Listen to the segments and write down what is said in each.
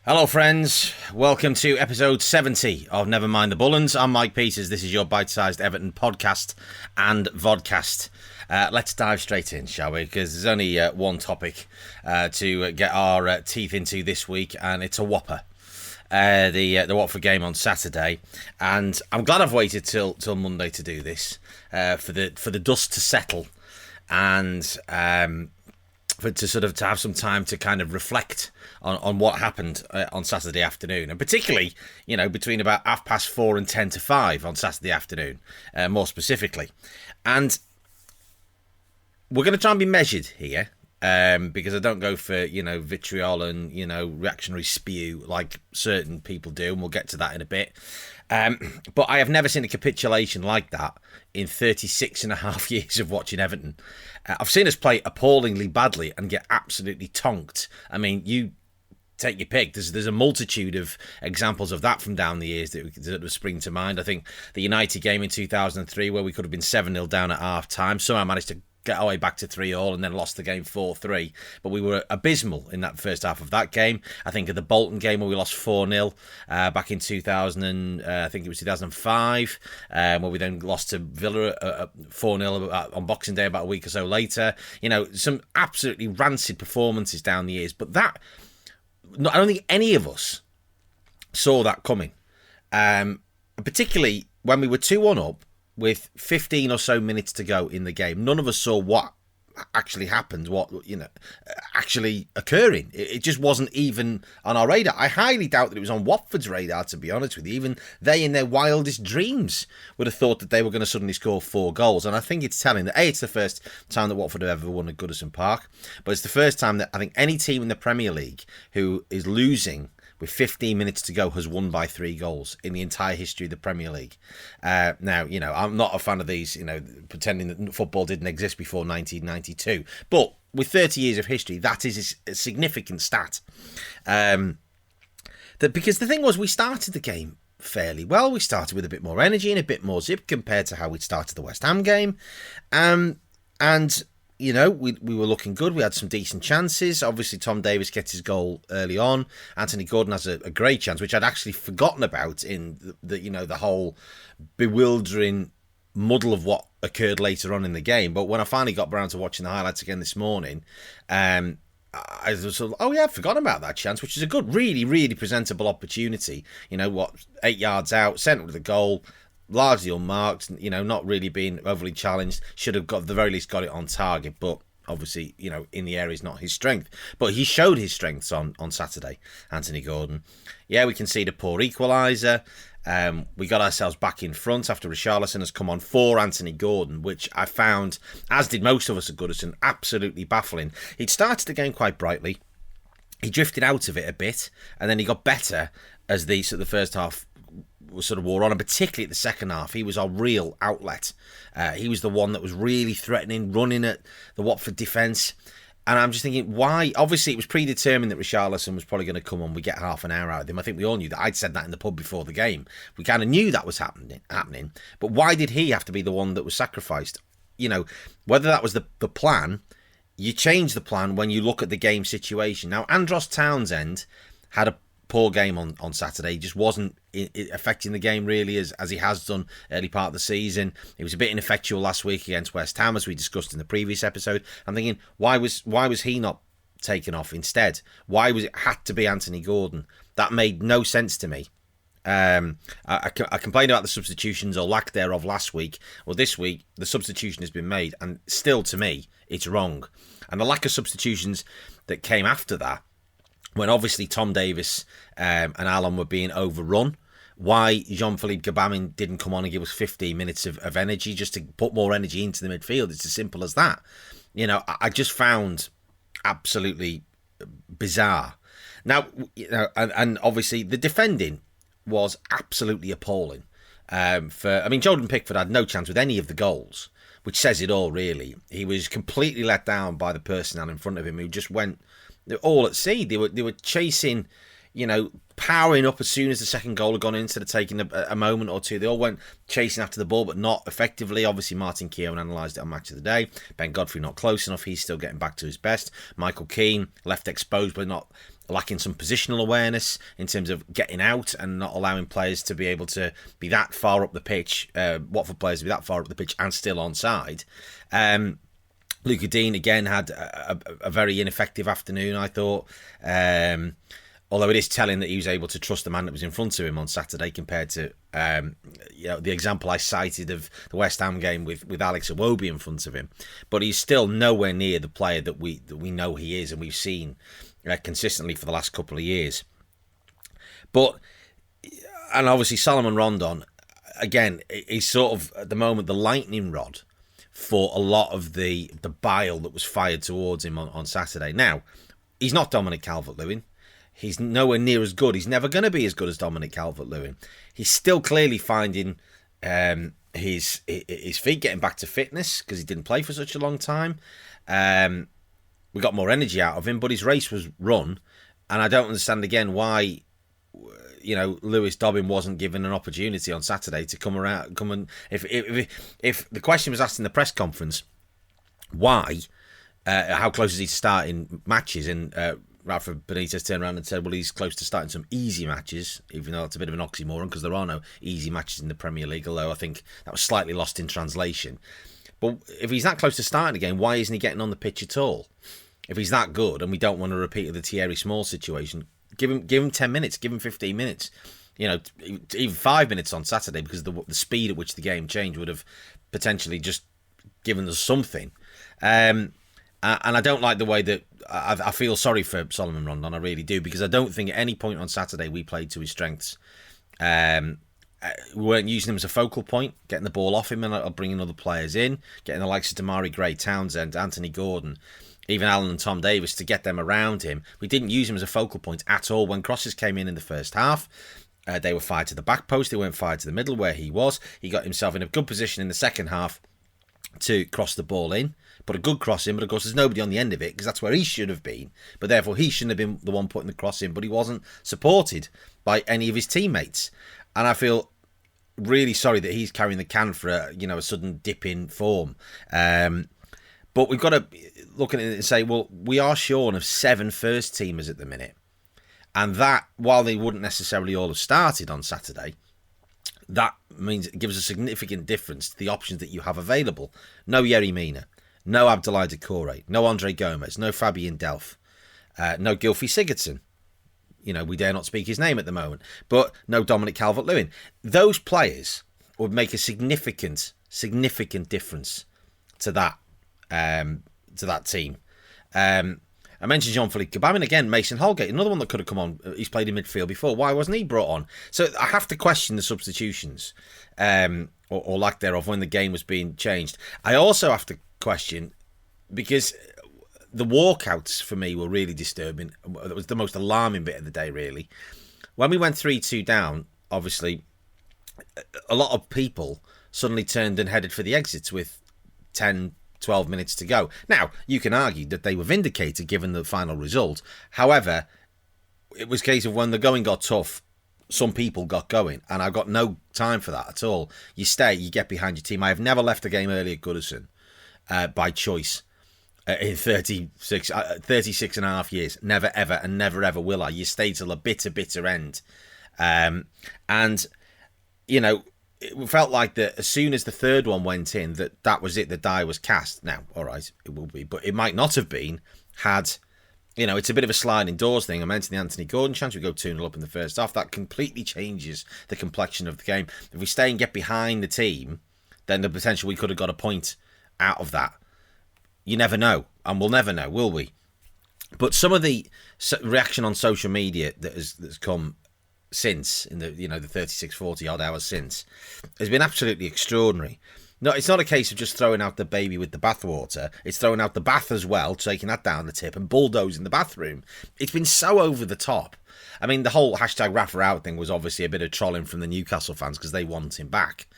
Hello, friends. Welcome to episode 70 of Never Mind the Bullens. I'm Mike Peters. This is your bite-sized Everton podcast and vodcast. Let's dive straight in, shall we? Because there's only one topic to get our teeth into this week, and it's a whopper. The Watford game on Saturday, and I'm glad I've waited till Monday to do this for the dust to settle, and to have some time to kind of reflect on what happened on Saturday afternoon, and particularly, between about 4:30 and 5:10 on Saturday afternoon, more specifically. And we're going to try and be measured here, because I don't go for, vitriol and, reactionary spew like certain people do, and we'll get to that in a bit. But I have never seen a capitulation like that in 36 and a half years of watching Everton. I've seen us play appallingly badly and get absolutely tonked. I mean, you take your pick. There's a multitude of examples of that from down the years that would spring to mind. I think the United game in 2003, where we could have been 7-0 down at half time, somehow managed to get our way back to 3-3 and then lost the game 4-3. But we were abysmal in that first half of that game. I think of the Bolton game where we lost 4-0 back in 2000, I think it was 2005, where we then lost to Villa 4-0 on Boxing Day about a week or so later. Some absolutely rancid performances down the years. But I don't think any of us saw that coming. Particularly when we were 2-1 up, with 15 or so minutes to go in the game. None of us saw what actually happened, what, actually occurring. It just wasn't even on our radar. I highly doubt that it was on Watford's radar, to be honest with you. Even they, in their wildest dreams, would have thought that they were going to suddenly score 4 goals. And I think it's telling that, A, it's the first time that Watford have ever won at Goodison Park, but it's the first time that I think any team in the Premier League who is losing with 15 minutes to go has won by 3 goals in the entire history of the Premier League. Now, I'm not a fan of these, pretending that football didn't exist before 1992. But with 30 years of history, that is a significant stat. Because the thing was, we started the game fairly well. We started with a bit more energy and a bit more zip compared to how we started the West Ham game. And we were looking good. We had some decent chances. Obviously, Tom Davies gets his goal early on. Anthony Gordon has a great chance, which I'd actually forgotten about in the whole bewildering muddle of what occurred later on in the game. But when I finally got around to watching the highlights again this morning, I was sort of, I'd forgotten about that chance, which is a good, really, really presentable opportunity. 8 yards out, centre of the goal, largely unmarked, not really being overly challenged. Should have got, at the very least, got it on target, but obviously, in the air is not his strength. But he showed his strengths on Saturday, Anthony Gordon. Yeah, we conceded a poor equaliser. We got ourselves back in front after Richarlison has come on for Anthony Gordon, which I found, as did most of us at Goodison, absolutely baffling. He'd started the game quite brightly. He drifted out of it a bit, and then he got better as the first half was sort of wore on, and particularly at the second half, he was our real outlet. He was the one that was really threatening, running at the Watford defence. And I'm just thinking, why? Obviously, it was predetermined that Richarlison was probably going to come on. We get half an hour out of him. I think we all knew that. I'd said that in the pub before the game. We kind of knew that was happening. But why did he have to be the one that was sacrificed? Whether that was the plan, you change the plan when you look at the game situation. Now, Andros Townsend had a poor game on Saturday. He just wasn't affecting the game really as he has done early part of the season. He was a bit ineffectual last week against West Ham, as we discussed in the previous episode. I'm thinking, why was he not taken off instead? Why was it had to be Anthony Gordon? That made no sense to me. I complained about the substitutions or lack thereof last week. Well, this week the substitution has been made, and still to me it's wrong. And the lack of substitutions that came after that, when obviously Tom Davies and Alan were being overrun, why Jean-Philippe Gbamin didn't come on and give us 15 minutes of energy, just to put more energy into the midfield. It's as simple as that. I just found absolutely bizarre. Now, and obviously the defending was absolutely appalling. Jordan Pickford had no chance with any of the goals, which says it all, really. He was completely let down by the personnel in front of him, who just went all at sea. They were chasing, powering up as soon as the second goal had gone in, instead of taking a moment or two. They all went chasing after the ball, but not effectively. Obviously, Martin Keown analysed it on Match of the Day. Ben Godfrey not close enough. He's still getting back to his best. Michael Keane left exposed, but not lacking some positional awareness in terms of getting out and not allowing players to be able to be that far up the pitch. Watford players to be that far up the pitch and still onside. Luca Dean again had a very ineffective afternoon, I thought. Although it is telling that he was able to trust the man that was in front of him on Saturday, compared to the example I cited of the West Ham game with Alex Iwobi in front of him. But he's still nowhere near the player that we know he is, and we've seen consistently for the last couple of years. And obviously Salomon Rondon, again, is sort of at the moment the lightning rod for a lot of the bile that was fired towards him on Saturday. Now, he's not Dominic Calvert-Lewin. He's nowhere near as good. He's never going to be as good as Dominic Calvert-Lewin. He's still clearly finding his feet, getting back to fitness, because he didn't play for such a long time. We got more energy out of him, but his race was run, and I don't understand again why Lewis Dobbin wasn't given an opportunity on Saturday to come and if the question was asked in the press conference, why, how close is he to starting matches, and Rafa Benitez turned around and said, well, he's close to starting some easy matches, even though it's a bit of an oxymoron because there are no easy matches in the Premier League, although I think that was slightly lost in translation. But if he's that close to starting again, why isn't he getting on the pitch at all? If he's that good, and we don't want to repeat the Thierry Small situation, give him 10 minutes, give him 15 minutes, even 5 minutes on Saturday, because the speed at which the game changed would have potentially just given us something. And I don't like the way that I feel sorry for Salomon Rondon, I really do, because I don't think at any point on Saturday we played to his strengths. We weren't using him as a focal point, getting the ball off him and bringing other players in, getting the likes of Damari Gray, Townsend, Anthony Gordon, even Alan and Tom Davis, to get them around him. We didn't use him as a focal point at all. When crosses came in the first half, they were fired to the back post, they weren't fired to the middle where he was. He got himself in a good position in the second half to cross the ball in, put a good cross in, but of course there's nobody on the end of it, because that's where he should have been, but therefore he shouldn't have been the one putting the cross in, but he wasn't supported by any of his teammates. And I feel really sorry that he's carrying the can for a sudden dip in form. But we've got to look at it and say, well, we are shorn of 7 first teamers at the minute. And that, while they wouldn't necessarily all have started on Saturday, that means it gives a significant difference to the options that you have available. No Yerry Mina, no Abdoulaye Doucouré, no Andre Gomez, no Fabian Delph, no Gylfi Sigurdsson. We dare not speak his name at the moment, but no Dominic Calvert-Lewin. Those players would make a significant difference to that team. I mentioned Jean-Philippe Gbamin again, Mason Holgate, another one that could have come on. He's played in midfield before. Why wasn't he brought on? So I have to question the substitutions, or lack thereof, when the game was being changed. I also have to question, because the walkouts for me were really disturbing. That was the most alarming bit of the day, really. When we went 3-2 down, obviously, a lot of people suddenly turned and headed for the exits with 10, 12 minutes to go. Now, you can argue that they were vindicated given the final result. However, it was a case of when the going got tough, some people got going, and I've got no time for that at all. You stay, you get behind your team. I have never left a game early at Goodison by choice in 36 and a half years. Never, ever, and never, ever will I. You stay till a bitter end. And, it felt like that as soon as the third one went in, that was it, the die was cast. Now, all right, it will be, but it might not have been had, it's a bit of a sliding doors thing. I mentioned the Anthony Gordon chance. We go 2-0 up in the first half. That completely changes the complexion of the game. If we stay and get behind the team, then the potential we could have got a point out of that. You never know, and we'll never know, will we? But some of the reaction on social media that's come since, in the 36-40 odd hours since, has been absolutely extraordinary. No, it's not a case of just throwing out the baby with the bathwater. It's throwing out the bath as well, taking that down the tip and bulldozing the bathroom. It's been so over the top. I mean, the whole hashtag Rafa out thing was obviously a bit of trolling from the Newcastle fans because they want him back.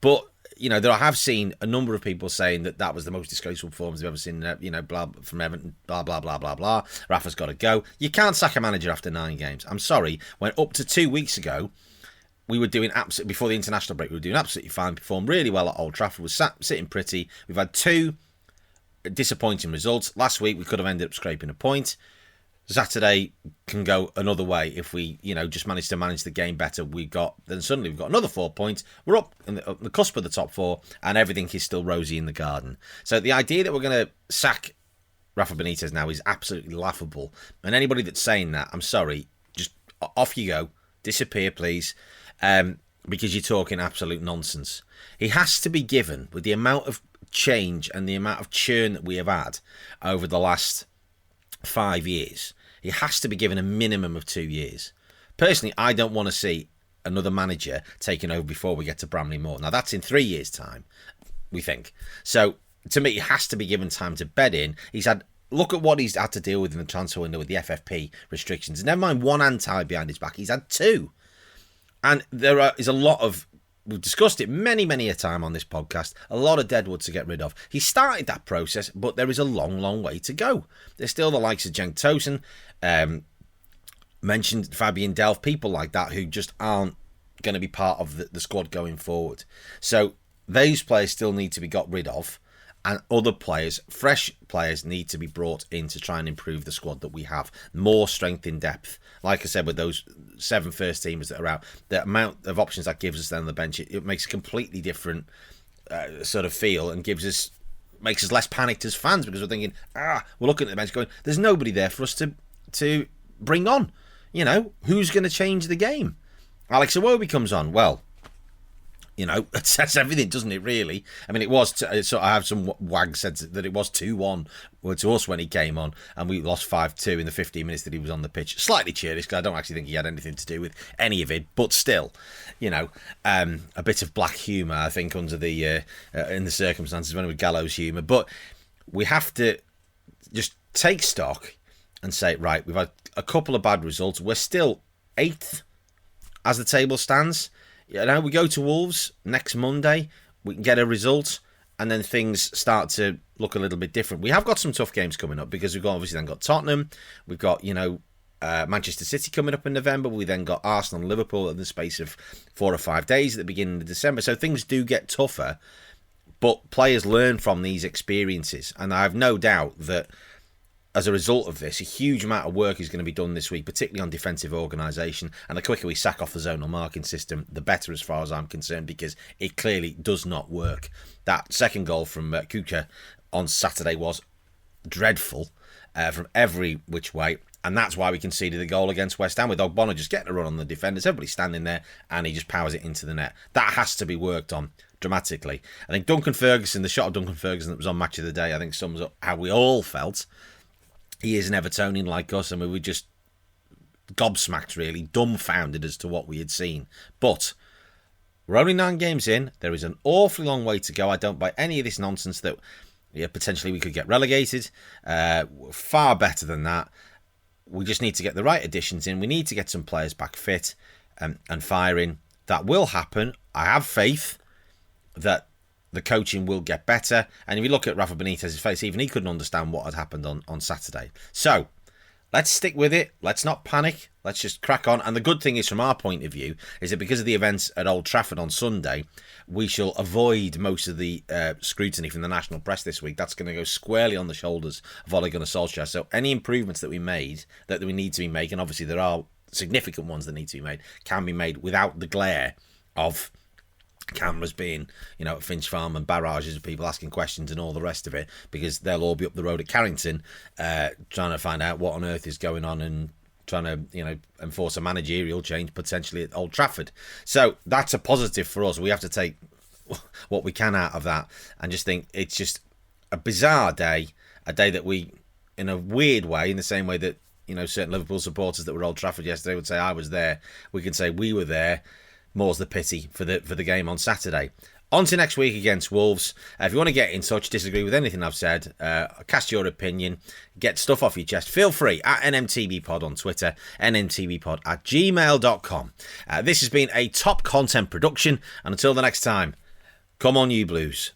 But there I have seen a number of people saying that was the most disgraceful performance they've ever seen, blah, from Everton, blah, blah, blah, blah, blah. Rafa's got to go. You can't sack a manager after 9 games. I'm sorry. When up to 2 weeks ago, we were doing absolutely, before the international break, we were doing absolutely fine, performed really well at Old Trafford, was sitting pretty. We've had 2 disappointing results. Last week, we could have ended up scraping a point. Saturday can go another way if we, just manage to manage the game better. Then suddenly we've got another 4 points. We're up on the cusp of the top 4, and everything is still rosy in the garden. So the idea that we're going to sack Rafa Benitez now is absolutely laughable. And anybody that's saying that, I'm sorry, just off you go, disappear, please, because you're talking absolute nonsense. He has to be given, with the amount of change and the amount of churn that we have had over the last 5 years. He has to be given a minimum of 2 years. Personally, I don't want to see another manager taking over before we get to Bramley Moore. Now, that's in 3 years' time, we think. So, to me, he has to be given time to bed in. Look at what he's had to deal with in the transfer window with the FFP restrictions. Never mind one hand tied behind his back, he's had 2. And there is a lot of, we've discussed it many, many a time on this podcast, a lot of deadwood to get rid of. He started that process, but there is a long, long way to go. There's still the likes of Cenk Tosun, mentioned Fabian Delph, people like that who just aren't going to be part of the squad going forward. So those players still need to be got rid of, and other players, fresh players, need to be brought in to try and improve the squad that we have. More strength in depth. Like I said, with those 7 first teamers that are out, the amount of options that gives us then on the bench, it makes a completely different sort of feel, and makes us less panicked as fans, because we're thinking, we're looking at the bench going, there's nobody there for us to bring on. Who's going to change the game? Alex Iwobi comes on. Well, that says everything, doesn't it, really? I mean, it was, so I have some wag said that it was 2-1 to us when he came on, and we lost 5-2 in the 15 minutes that he was on the pitch. Slightly cheerish, because I don't actually think he had anything to do with any of it, but still, a bit of black humour, I think, under the in the circumstances, when it was gallows humour. But we have to just take stock and say, right, we've had a couple of bad results. We're still 8th as the table stands. We go to Wolves next Monday, we can get a result, and then things start to look a little bit different. We have got some tough games coming up, because we've obviously then got Tottenham, we've got, Manchester City coming up in November, we then got Arsenal and Liverpool in the space of 4 or 5 days at the beginning of December. So things do get tougher, but players learn from these experiences, and I have no doubt that as a result of this, a huge amount of work is going to be done this week, particularly on defensive organisation. And the quicker we sack off the zonal marking system, the better, as far as I'm concerned, because it clearly does not work. That second goal from Kuka on Saturday was dreadful from every which way. And that's why we conceded the goal against West Ham, with Ogbonna just getting a run on the defenders. Everybody standing there, and he just powers it into the net. That has to be worked on dramatically. I think Duncan Ferguson, the shot of Duncan Ferguson that was on Match of the Day, I think sums up how we all felt. He is an Evertonian like us, and we were just gobsmacked, really, dumbfounded as to what we had seen. But we're only 9 games in. There is an awfully long way to go. I don't buy any of this nonsense that potentially we could get relegated. Far better than that. We just need to get the right additions in. We need to get some players back fit and firing. That will happen. I have faith that the coaching will get better. And if you look at Rafa Benitez's face, even he couldn't understand what had happened on Saturday. So let's stick with it. Let's not panic. Let's just crack on. And the good thing is, from our point of view, is that because of the events at Old Trafford on Sunday, we shall avoid most of the scrutiny from the national press this week. That's going to go squarely on the shoulders of Ole Gunnar Solskjaer. So any improvements that we made, that we need to be making, obviously there are significant ones that need to be made, can be made without the glare of cameras being, at Finch Farm and barrages of people asking questions and all the rest of it, because they'll all be up the road at Carrington trying to find out what on earth is going on and trying to, enforce a managerial change potentially at Old Trafford. So that's a positive for us. We have to take what we can out of that and just think it's just a bizarre day, a day that we, in a weird way, in the same way that, certain Liverpool supporters that were at Old Trafford yesterday would say, I was there. We can say we were there. More's the pity for the game on Saturday. On to next week against Wolves. If you want to get in touch, disagree with anything I've said, cast your opinion, get stuff off your chest, feel free at NMTBpod on Twitter, nmtbpod@gmail.com. This has been a top content production, and until the next time, Come on, you Blues.